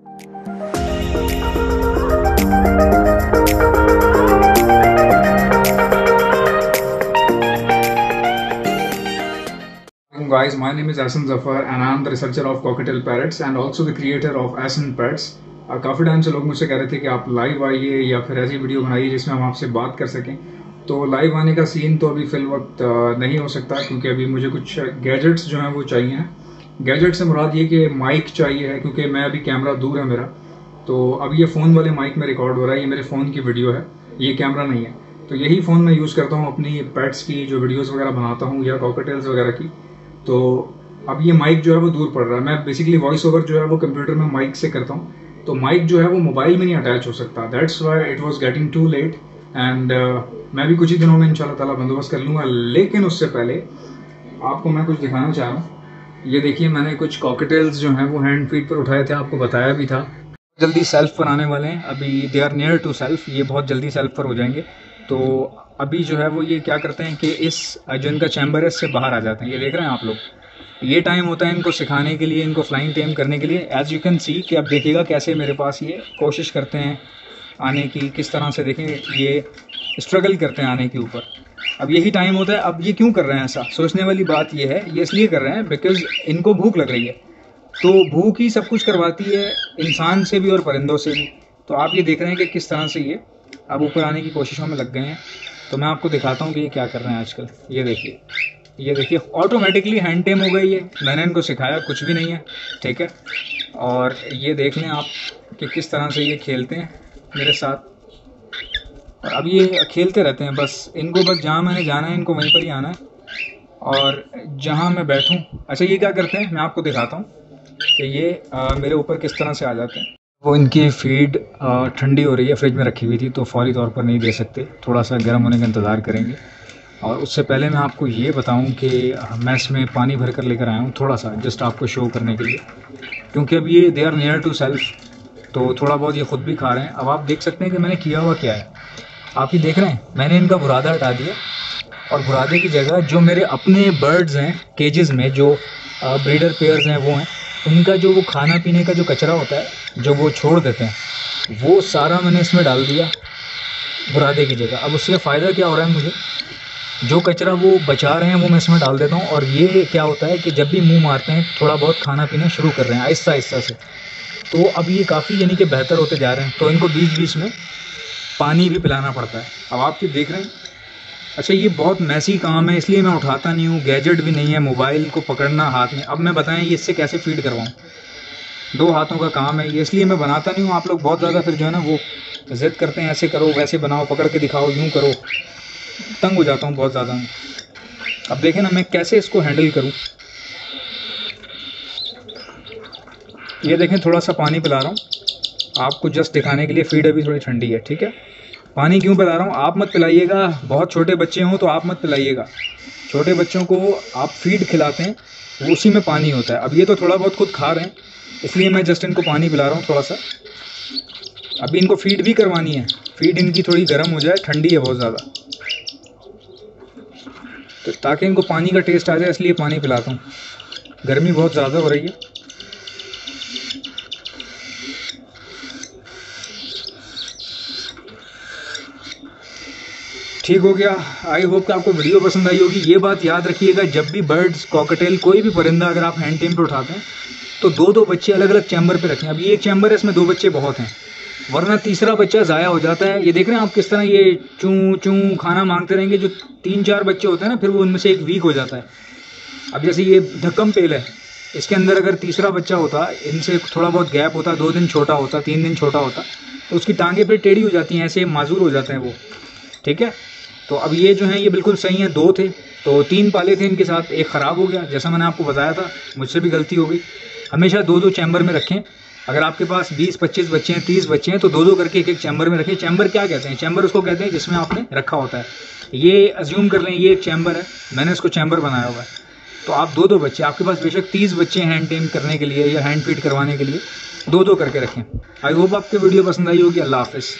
Guys, my name is Ahsan Zafar and I am the researcher of Cockatiel Parrots and also the creator of Ahsan Pets. काफ़ी time से लोग मुझसे कह रहे थे कि आप लाइव आइए या फिर ऐसी वीडियो बनाइए जिसमें हम आपसे बात कर सकें। तो लाइव आने का सीन तो अभी फ़िल वक्त नहीं हो सकता, क्योंकि अभी मुझे कुछ गैजेट्स जो हैं वो चाहिए हैं। गैजेट से मुराद ये कि माइक चाहिए है, क्योंकि मैं अभी कैमरा दूर है मेरा, तो अब ये फ़ोन वाले माइक में रिकॉर्ड हो रहा है। ये मेरे फ़ोन की वीडियो है, ये कैमरा नहीं है। तो यही फ़ोन मैं यूज़ करता हूँ अपनी पेट्स की जो वीडियोज़ वगैरह बनाता हूँ या कॉकटेल्स वगैरह की। तो अब ये माइक जो है वो दूर पड़ रहा है। मैं बेसिकली वॉइस ओवर जो है वो कंप्यूटर में माइक से करता हूँ, तो माइक जो है वो मोबाइल में नहीं अटैच हो सकता। That's why it was getting too late and मैं भी कुछ ही दिनों में इंशाल्लाह ताला बंदोबस्त कर लूँगा। लेकिन उससे पहले आपको मैं कुछ दिखाना चाह रहा हूँ। ये देखिए, मैंने कुछ कॉकटेल्स जो हैं वो हैंड फीड पर उठाए थे, आपको बताया भी था। जल्दी सेल्फ पर आने वाले हैं, अभी they are near to self, ये बहुत जल्दी सेल्फ पर हो जाएंगे। तो अभी जो है वो ये क्या करते हैं कि इस जो इनका चैम्बर है इससे बाहर आ जाते हैं। ये देख रहे हैं आप लोग, ये टाइम होता है इनको सिखाने के लिए, इनको फ्लाइंग टेम करने के लिए। एज यू कैन सी कि अब देखिएगा कैसे मेरे पास ये कोशिश करते हैं आने की, किस तरह से देखें ये स्ट्रगल करते हैं आने के ऊपर। अब यही टाइम होता है। अब ये क्यों कर रहे हैं ऐसा, सोचने वाली बात ये है, ये इसलिए कर रहे हैं बिकॉज इनको भूख लग रही है। तो भूख ही सब कुछ करवाती है, इंसान से भी और परिंदों से भी। तो आप ये देख रहे हैं कि किस तरह से ये अब ऊपर आने की कोशिशों में लग गए हैं। तो मैं आपको दिखाता हूँ कि ये क्या कर रहे हैं आजकल। ये देखिए ऑटोमेटिकली हैंड टेम हो गई है, मैंने इनको सिखाया कुछ भी नहीं है, ठीक है। और ये देख लें आप कि किस तरह से ये खेलते हैं मेरे साथ। और अब ये खेलते रहते हैं, बस इनको बस जहाँ मैंने जाना है इनको वहीं पर ही आना है, और जहाँ मैं बैठूँ। अच्छा, ये क्या करते हैं मैं आपको दिखाता हूँ कि ये मेरे ऊपर किस तरह से आ जाते हैं। वो इनकी फीड ठंडी हो रही है, फ्रिज में रखी हुई थी, तो फौरी तौर पर नहीं दे सकते, थोड़ा सा गर्म होने का इंतज़ार करेंगे। और उससे पहले मैं आपको ये बताऊं कि मैं इसमें पानी भर कर लेकर आया हूँ, थोड़ा सा जस्ट आपको शो करने के लिए, क्योंकि अब ये they are near to self, तो थोड़ा बहुत ये ख़ुद भी खा रहे हैं। अब आप देख सकते हैं कि मैंने किया हुआ क्या है। आप ये देख रहे हैं, मैंने इनका बुरादा हटा दिया, और बुरादे की जगह जो मेरे अपने बर्ड्स हैं केजेस में, जो ब्रीडर पेयर्स हैं वो हैं, उनका जो वो खाना पीने का जो कचरा होता है जो वो छोड़ देते हैं, वो सारा मैंने इसमें डाल दिया बुरादे की जगह। अब उससे फ़ायदा क्या हो रहा है, मुझे जो कचरा वो बचा रहे हैं वो मैं इसमें डाल देता हूँ। और ये क्या होता है कि जब भी मुंह मारते हैं थोड़ा बहुत खाना पीना शुरू कर रहे हैं आहिस्ता आहिस्ता से, तो अब ये काफ़ी यानी कि बेहतर होते जा रहे हैं। तो इनको बीच बीच में पानी भी पिलाना पड़ता है। अब आप ये देख रहे हैं। अच्छा, ये बहुत मैसी काम है, इसलिए मैं उठाता नहीं हूँ, गैजेट भी नहीं है, मोबाइल को पकड़ना हाथ में। अब मैं बताएं ये इससे कैसे फीड करवाऊँ, 2 हाथों का काम है ये, इसलिए मैं बनाता नहीं हूँ। आप लोग बहुत ज़्यादा फिर जो है ना वो ज़िद करते हैं, ऐसे करो वैसे बनाओ, पकड़ के दिखाओ, यूँ करो, तंग हो जाता हूँ बहुत ज़्यादा। अब देखें ना मैं कैसे इसको हैंडल करूँ। ये देखें, थोड़ा सा पानी पिला रहा हूँ आपको जस्ट दिखाने के लिए। फीड अभी थोड़ी ठंडी है, ठीक है। पानी क्यों पिला रहा हूँ, आप मत पिलाइएगा, बहुत छोटे बच्चे हों तो आप मत पिलाइएगा। छोटे बच्चों को आप फीड खिलाते हैं वो उसी में पानी होता है। अब ये तो थोड़ा बहुत खुद खा रहे हैं, इसलिए मैं जस्ट इनको पानी पिला रहा हूँ थोड़ा सा। अभी इनको फीड भी करवानी है, फीड इनकी थोड़ी गर्म हो जाए, ठंडी है बहुत ज़्यादा, तो ताकि इनको पानी का टेस्ट आ जाए, इसलिए पानी पिलाता हूँ। गर्मी बहुत ज़्यादा हो रही है। ठीक हो गया। आई होप कि आपको वीडियो पसंद आई होगी। ये बात याद रखिएगा, जब भी बर्ड्स, कॉकटेल, कोई भी परिंदा अगर आप हैंड टेम पे उठाते हैं तो 2-2 बच्चे अलग अलग चैम्बर पे रखें। अभी एक चैम्बर है, इसमें 2 बच्चे बहुत हैं, वरना तीसरा बच्चा ज़ाया हो जाता है। ये देख रहे हैं आप किस तरह ये चूँ चूँ खाना मांगते रहेंगे। जो 3-4 बच्चे होते हैं ना, फिर वो उनमें से एक वीक हो जाता है। अब जैसे ये ढक्कम पेल है, इसके अंदर अगर तीसरा बच्चा होता, इनसे थोड़ा बहुत गैप होता, 2 दिन छोटा होता, 3 दिन छोटा होता, तो उसकी टांगें फिर टेढ़ी हो जाती हैं, ऐसे माजूर हो जाते हैं वो, ठीक है। तो अब ये जो हैं ये बिल्कुल सही हैं। 2 थे तो 3 पाले थे इनके साथ, एक ख़राब हो गया, जैसा मैंने आपको बताया था, मुझसे भी गलती हो गई। हमेशा 2-2 चैम्बर में रखें। अगर आपके पास 20-25 बच्चे हैं, 30 बच्चे हैं, तो 2-2 करके एक चैम्बर में रखें। चैम्बर क्या कहते हैं, चैम्बर उसको कहते हैं जिसमें आपने रखा होता है। ये अज्यूम कर लें ये एक चैम्बर है, मैंने इसको चैम्बर बनाया हुआ है। तो आप 2-2 बच्चे, आपके पास बेशक 30 बच्चे हैंड टेम करने के लिए या हैंड फीड करवाने के लिए, 2-2 करके रखें। आई होप आपको वीडियो पसंद आई होगी। अल्लाह हाफिज़।